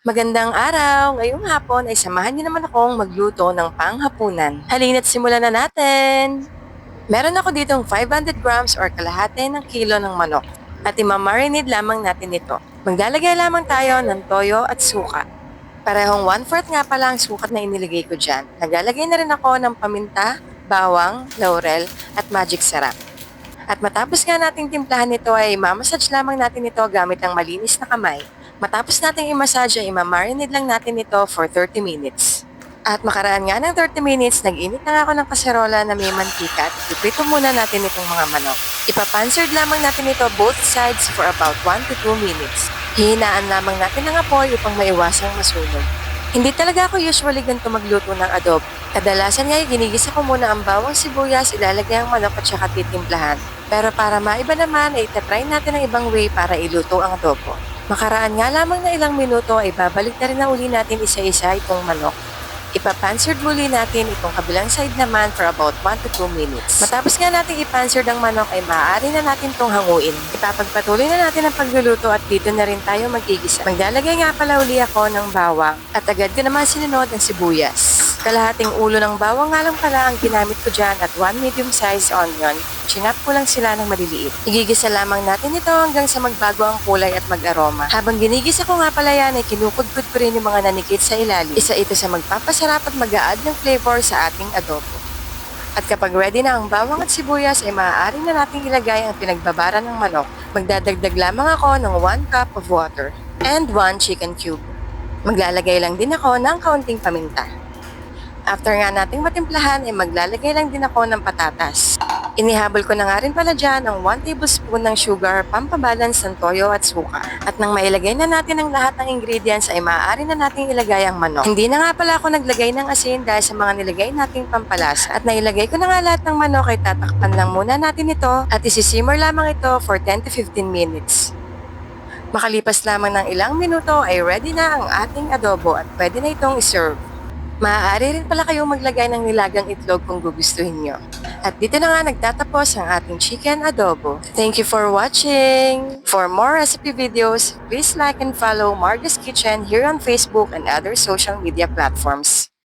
Magandang araw! Ngayong hapon ay samahan niyo naman akong magluto ng panghapunan. Halina't simulan na natin! Meron ako ditong 500 grams or kalahati ng kilo ng manok at imamarinate lamang natin ito. Maglalagay lamang tayo ng toyo at suka. Parehong 1/4 nga pala ang sukat na iniligay ko dyan. Naglalagay na rin ako ng paminta, bawang, laurel at magic sarap. At matapos nga nating timplahan nito ay mamassage lamang natin ito gamit ang malinis na kamay. Matapos nating i-massage ay imamarinate lang natin ito for 30 minutes. At makaraan nga ng 30 minutes, nag-init na nga ako ng kaserola na may mantika at iprito muna natin itong mga manok. Ipapansered lamang natin ito both sides for about 1 to 2 minutes. Hihinaan lamang natin ang apoy upang maiwasang masunog. Hindi talaga ako usually ganito magluto ng adobo. Kadalasan nga ginigisa ko muna ang bawang sibuyas, ilalagay ang manok at saka titimplahan. Pero para maiba naman ay itatry natin ang ibang way para iluto ang adobo. Makaraan nga lamang na ilang minuto ay babalik na rin na uli natin isa-isa itong manok. Ipapansered muli natin itong kabilang side naman for about 1 to 2 minutes. Matapos nga natin ipansered ang manok ay maaari na natin itong hanguin. Ipapagpatuloy na natin ang pagluluto at dito na rin tayo magigisa. Maglalagay nga pala uli ako ng bawang at agad ko naman sinunod ang sibuyas. Kalahating ulo ng bawang nga lang pala ang ginamit ko dyan at 1 medium-sized onion. Chinap ko lang sila ng maliliit. Igigisa lamang natin ito hanggang sa magbago ang kulay at mag-aroma. Habang ginigisa ko nga pala yan ay kinukudkod ko rin yung mga nanikit sa ilalim. Isa ito sa magpapasarap at mag-a-add ng flavor sa ating adobo. At kapag ready na ang bawang at sibuyas ay maaari na nating ilagay ang pinagbabara ng manok. Magdadagdag lamang ako ng 1 cup of water and 1 chicken cube. Maglalagay lang din ako ng kaunting paminta. After nga nating matimplahan ay maglalagay lang din ako ng patatas. Inihabol ko na nga rin pala dyan ang 1 tablespoon ng sugar, pampabalance ng toyo at suka. At nang mailagay na natin ang lahat ng ingredients ay maaari na nating ilagay ang manok. Hindi na nga pala ako naglagay ng asin dahil sa mga nilagay nating pampalasa. At nailagay ko na nga lahat ng manok ay tatakpan lang muna natin ito at isisimmer lamang ito for 10 to 15 minutes. Makalipas lamang ng ilang minuto ay ready na ang ating adobo at pwede na itong iserve. Maaari rin pala kayong maglagay ng nilagang itlog kung gugustuhin nyo. At dito na nga nagtatapos ang ating chicken adobo. Thank you for watching! For more recipe videos, please like and follow Marga's Kitchen here on Facebook and other social media platforms.